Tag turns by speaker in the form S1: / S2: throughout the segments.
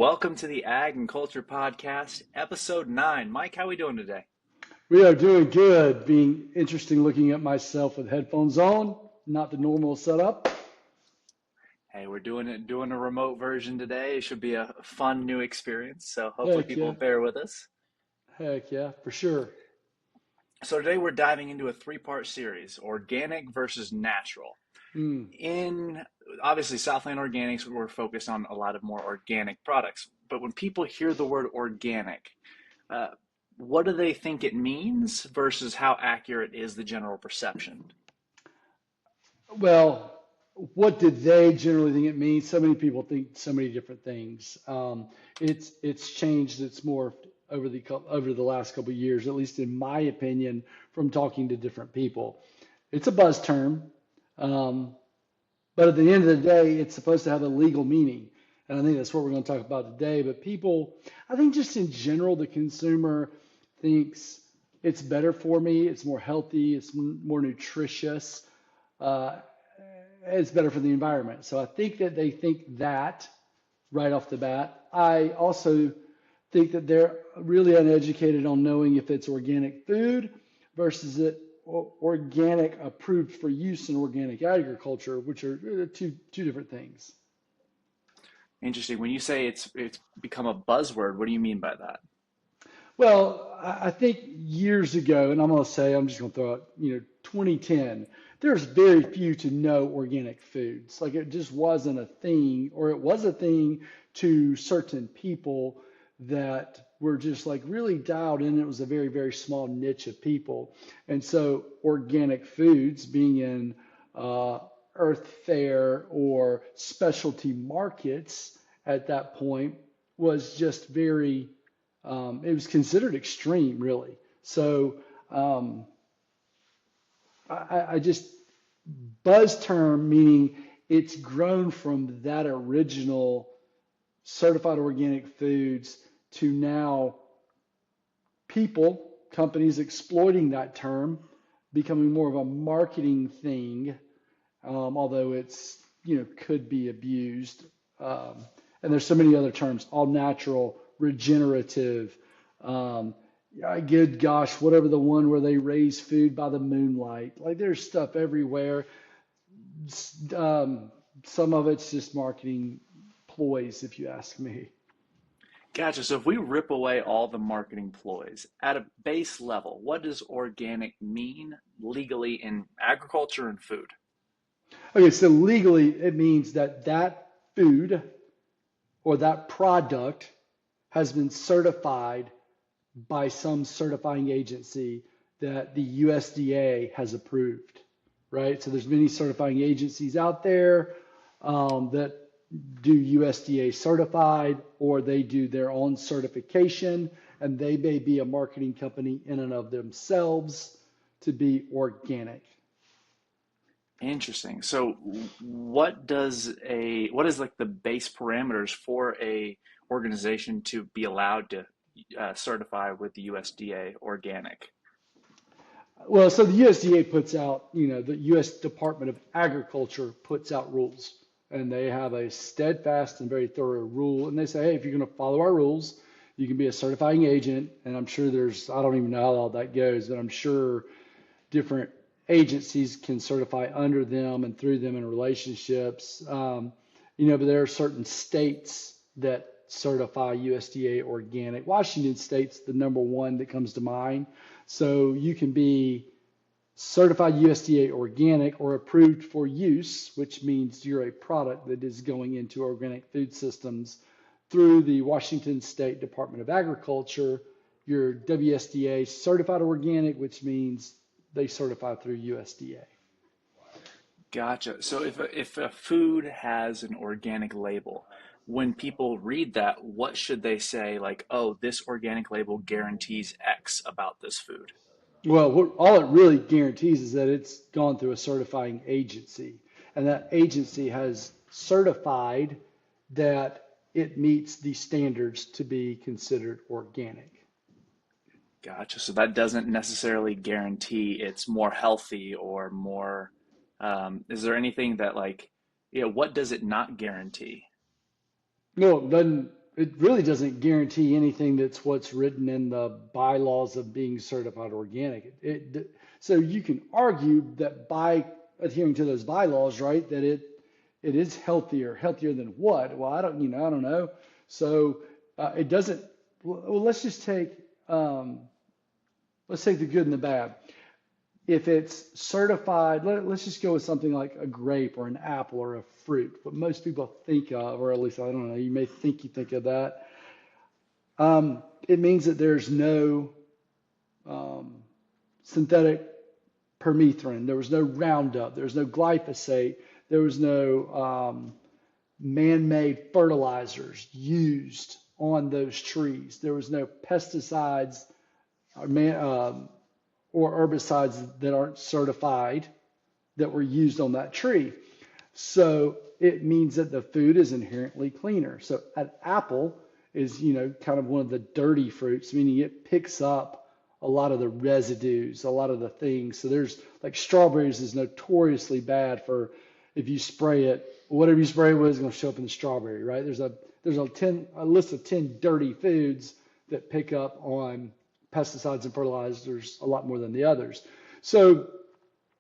S1: welcome to the Ag and Culture Podcast, episode 9. Mike, how are we doing today?
S2: We are doing good. Being interesting looking at myself with headphones on, not the normal setup.
S1: Hey, we're doing a remote version today. It should be a fun new experience, so hopefully
S2: Heck
S1: people
S2: yeah.
S1: will bear with us.
S2: Heck yeah, for sure.
S1: So today we're diving into a three-part series, organic versus natural.
S2: Mm.
S1: In obviously Southland Organics, we're focused on a lot of more organic products. But when people hear the word organic, uh, what do they think it means versus how accurate is the general perception?
S2: Well, what did they generally think it means? So many people think so many different things. It's changed. It's morphed over the last couple of years, at least in my opinion, from talking to different people. It's a buzz term. Um, But at the end of the day, it's supposed to have a legal meaning. And I think that's what we're going to talk about today. But people, I think just in general, the consumer thinks it's better for me, it's more healthy, it's more nutritious, uh, it's better for the environment. So I think that they think that right off the bat. I also think that they're really uneducated on knowing if it's organic food versus organic approved for use in organic agriculture, which are two different things.
S1: Interesting. When you say it's become a buzzword, what do you mean by that?
S2: Well, I think years ago, and I'm just going to throw out, 2010, there's very few to no organic foods. Like it just wasn't a thing, or it was a thing to certain people that were just like really dialed in. It was a very, very small niche of people. And so organic foods being in uh, Earth Fare or specialty markets at that point was just very it was considered extreme, really. So um, I just buzz term meaning it's grown from that original certified organic foods to now companies exploiting that term, becoming more of a marketing thing, although it's could be abused. Um, and there's so many other terms, all natural, regenerative. Um, Good gosh, whatever the one where they raise food by the moonlight. Like there's stuff everywhere. Um, some of it's just marketing ploys, if you ask me.
S1: Gotcha. So if we rip away all the marketing ploys at a base level, what does organic mean legally in agriculture and food?
S2: Okay, so legally it means that that food or that product has been certified by some certifying agency that the USDA has approved, right? So there's many certifying agencies out there that do USDA certified, or they do their own certification, and they may be a marketing company in and of themselves to be organic.
S1: Interesting. So what is like the base parameters for a organization to be allowed to certify with the USDA organic?
S2: Well, so the USDA puts out, the U.S. Department of Agriculture puts out rules, and they have a steadfast and very thorough rule. And they say, hey, if you're going to follow our rules, you can be a certifying agent. And I'm sure I don't even know how all that goes, but I'm sure different agencies can certify under them and through them in relationships. But there are certain states that certify USDA organic. Washington State's the number one that comes to mind. So you can be certified USDA organic or approved for use, which means you're a product that is going into organic food systems through the Washington State Department of Agriculture. You're WSDA certified organic, which means they certify through USDA.
S1: Gotcha. So if a food has an organic label, when people read that, what should they say? Like, oh, this organic label guarantees X about this food.
S2: Well, all it really guarantees is that it's gone through a certifying agency, and that agency has certified that it meets the standards to be considered organic.
S1: Gotcha. So that doesn't necessarily guarantee it's more healthy or more. Is there anything that like, what does it not guarantee?
S2: No, it doesn't. it really doesn't guarantee anything that's what's written in the bylaws of being certified organic. So you can argue that by adhering to those bylaws, right, that it is healthier than what? Well, I don't know. So it doesn't. Well, let's take the good and the bad. If it's certified, let's just go with something like a grape or an apple or a fruit, what most people think of, or at least I don't know, you may think you think of that. It means that there's no synthetic permethrin, there was no Roundup, there was no glyphosate, there was no man-made fertilizers used on those trees. There was no pesticides or herbicides that aren't certified that were used on that tree. So it means that the food is inherently cleaner. So an apple is, kind of one of the dirty fruits, meaning it picks up a lot of the residues, a lot of the things. So there's like strawberries is notoriously bad for if you spray it, whatever you spray it with is going to show up in the strawberry, right? There's a list of 10 dirty foods that pick up on pesticides and fertilizers a lot more than the others. So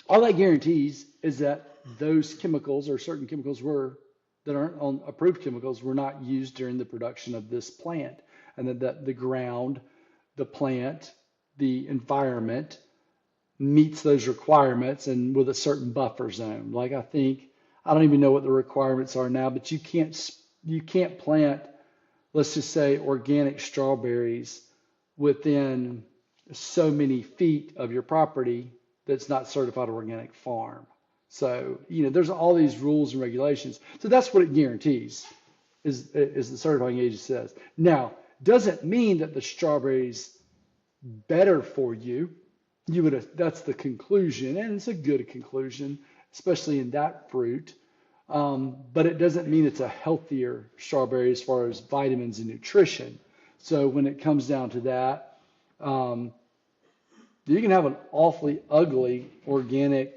S2: all that guarantees is that those chemicals or certain chemicals that aren't on approved chemicals were not used during the production of this plant, and that the ground, the plant, the environment meets those requirements and with a certain buffer zone. Like I don't even know what the requirements are now, but you can't plant, let's just say, organic strawberries within so many feet of your property that's not certified organic farm. So, there's all these rules and regulations. So that's what it guarantees, is the certifying agency says. Now, doesn't mean that the strawberry's better for you. That's the conclusion, and it's a good conclusion, especially in that fruit. But it doesn't mean it's a healthier strawberry as far as vitamins and nutrition. So when it comes down to that, you can have an awfully ugly organic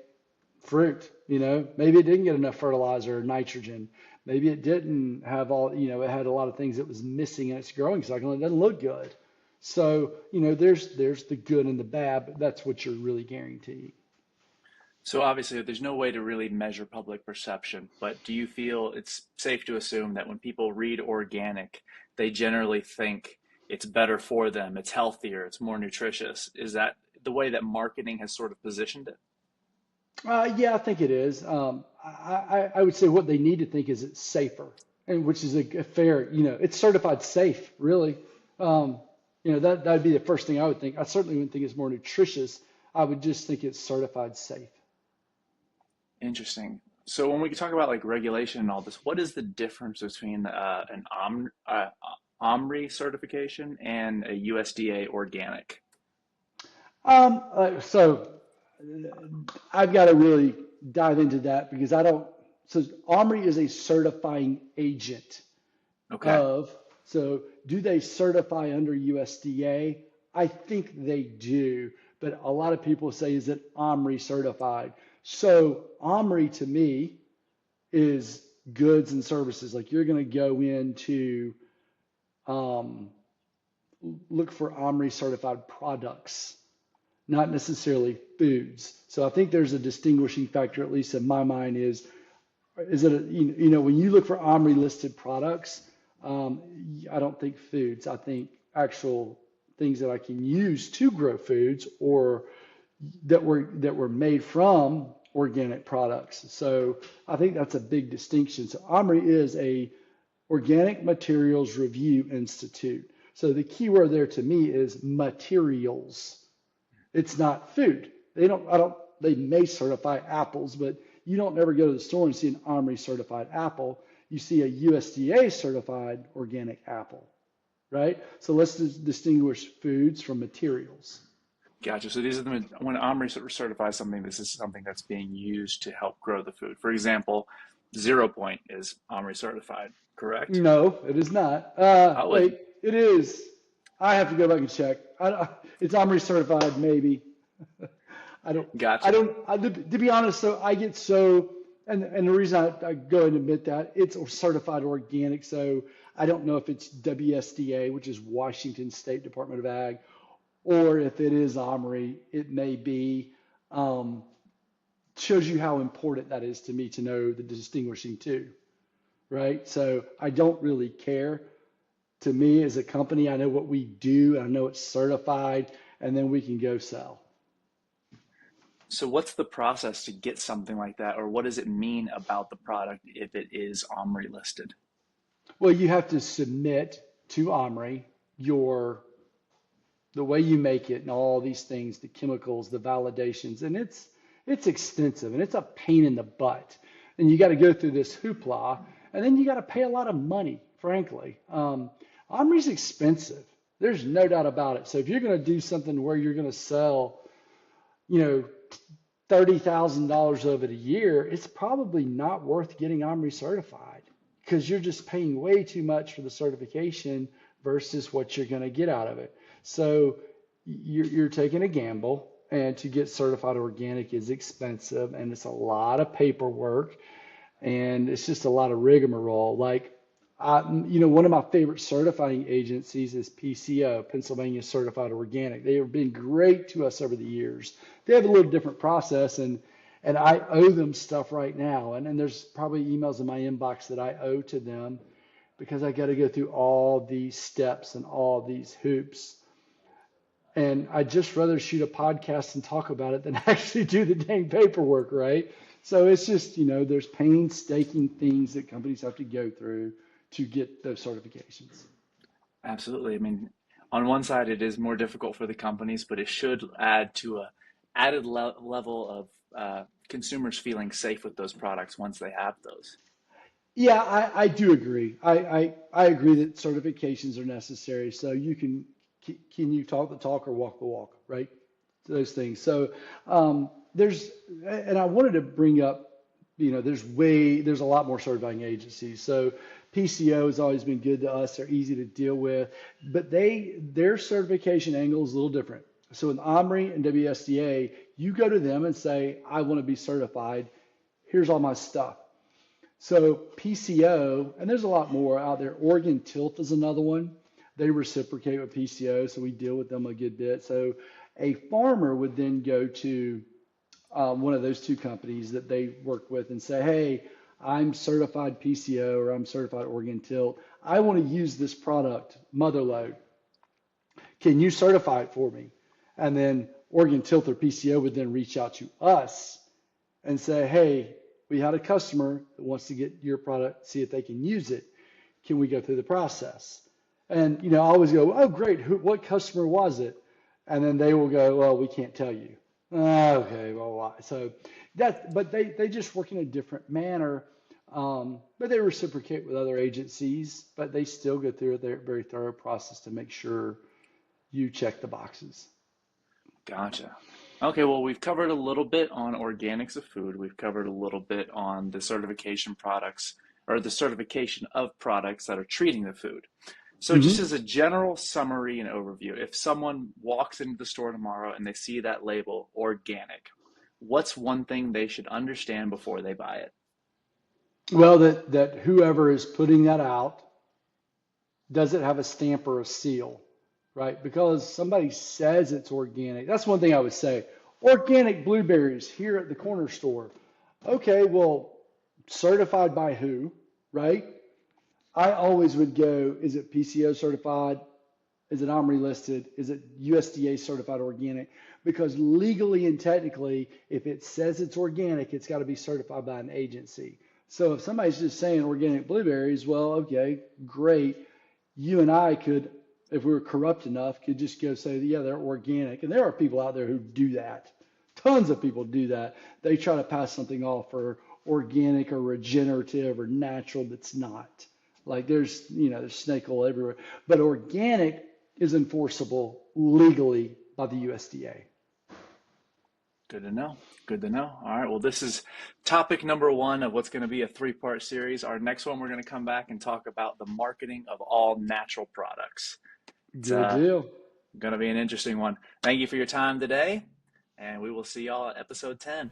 S2: fruit. Maybe it didn't get enough fertilizer or nitrogen. Maybe it didn't have it had a lot of things that was missing in its growing cycle and it doesn't look good. So, there's the good and the bad, but that's what you're really guaranteeing.
S1: So obviously, there's no way to really measure public perception, but do you feel it's safe to assume that when people read organic, they generally think it's better for them, it's healthier, it's more nutritious? Is that the way that marketing has sort of positioned it?
S2: Yeah, I think it is. I would say what they need to think is it's safer, and which is a fair, it's certified safe, really. That would be the first thing I would think. I certainly wouldn't think it's more nutritious. I would just think it's certified safe.
S1: Interesting. So when we talk about like regulation and all this, what is the difference between an OMRI certification and a USDA organic?
S2: So I've got to really dive into that because I don't. So Omri is a certifying agent
S1: Okay.
S2: so do they certify under USDA? I think they do, but a lot of people say, is it Omri certified? So Omri to me is goods and services. Like you're going to go into um, look for Omri certified products, not necessarily foods. So I think there's a distinguishing factor, at least in my mind, is it when you look for Omri listed products, I don't think foods. I think actual things that I can use to grow foods or that were made from organic products. So I think that's a big distinction. So Omri is a Organic Materials Review Institute. So the key word there to me is materials. It's not food. They may certify apples, but you don't ever go to the store and see an Omri certified apple. You see a USDA certified organic apple, right? So let's distinguish foods from materials.
S1: Gotcha. So these are when Omri certifies something, this is something that's being used to help grow the food. For example, Zero Point is Omri certified, correct?
S2: No, it is not.
S1: Oh,
S2: Wait, it is. I have to go back and check. It's Omri certified, maybe. I don't, I
S1: gotcha.
S2: don't, I, to be honest, so I get so, And the reason I go and admit that it's certified organic, so I don't know if it's WSDA, which is Washington State Department of Ag, or if it is Omri, it may be. Um, Shows you how important that is to me to know the distinguishing two, right? So I don't really care. To me, as a company, I know what we do, I know it's certified, and then we can go sell.
S1: So what's the process to get something like that, or what does it mean about the product if it is OMRI listed?
S2: Well, you have to submit to Omri your the way you make it and all these things, the chemicals, the validations, and it's extensive and it's a pain in the butt. And you got to go through this hoopla, and then you got to pay a lot of money, frankly. Omri's expensive. There's no doubt about it. So if you're going to do something where you're going to sell, you know, $30,000 of it a year, it's probably not worth getting Omri certified because you're just paying way too much for the certification versus what you're going to get out of it. So you're taking a gamble, and to get certified organic is expensive, and it's a lot of paperwork, and it's just a lot of rigmarole. Like, one of my favorite certifying agencies is PCO, Pennsylvania Certified Organic. They have been great to us over the years. They have a little different process, and I owe them stuff right now. And there's probably emails in my inbox that I owe to them because I got to go through all these steps and all these hoops. And I'd just rather shoot a podcast and talk about it than actually do the dang paperwork, right? So it's just, there's painstaking things that companies have to go through to get those certifications.
S1: Absolutely. I mean, on one side, it is more difficult for the companies, but it should add to a added level of consumers feeling safe with those products once they have those.
S2: Yeah, I do agree. I agree that certifications are necessary. So can you talk the talk or walk the walk, right? Those things. So and I wanted to bring up, there's a lot more certifying agencies. So PCO has always been good to us. They're easy to deal with, but their certification angle is a little different. So with Omri and WSDA, you go to them and say, I want to be certified. Here's all my stuff. So PCO, and there's a lot more out there. Oregon Tilth is another one. They reciprocate with PCO, so we deal with them a good bit. So a farmer would then go to one of those two companies that they work with and say, hey, I'm certified PCO or I'm certified Oregon Tilt. I want to use this product, Motherload. Can you certify it for me? And then Oregon Tilt or PCO would then reach out to us and say, hey, we had a customer that wants to get your product, see if they can use it. Can we go through the process? And, I always go, oh, great. What customer was it? And then they will go, well, we can't tell you. Okay, well, why? So but they just work in a different manner. But they reciprocate with other agencies, but they still go through their very thorough process to make sure you check the boxes.
S1: Gotcha. Okay, well, we've covered a little bit on organics of food. We've covered a little bit on the certification products or the certification of products that are treating the food. So just
S2: Hmm.
S1: as a general summary and overview, if someone walks into the store tomorrow and they see that label organic, what's one thing they should understand before they buy it?
S2: Well, that whoever is putting that out, does it have a stamp or a seal, right? Because somebody says it's organic. That's one thing I would say. Organic blueberries here at the corner store. Okay, well, certified by who, right? I always would go, is it PCO certified? Is it OMRI listed? Is it USDA certified organic? Because legally and technically, if it says it's organic, it's got to be certified by an agency. So if somebody's just saying organic blueberries, well, okay, great. You and I could, if we were corrupt enough, could just go say, yeah, they're organic. And there are people out there who do that. Tons of people do that. They try to pass something off for organic or regenerative or natural that's not. Like there's snake oil everywhere. But organic is enforceable legally by the USDA.
S1: Good to know. Good to know. All right. Well, this is topic number one of what's going to be a three-part series. Our next one, we're going to come back and talk about the marketing of all natural products. It's
S2: Good deal.
S1: going to be an interesting one. Thank you for your time today, and we will see y'all at episode 10.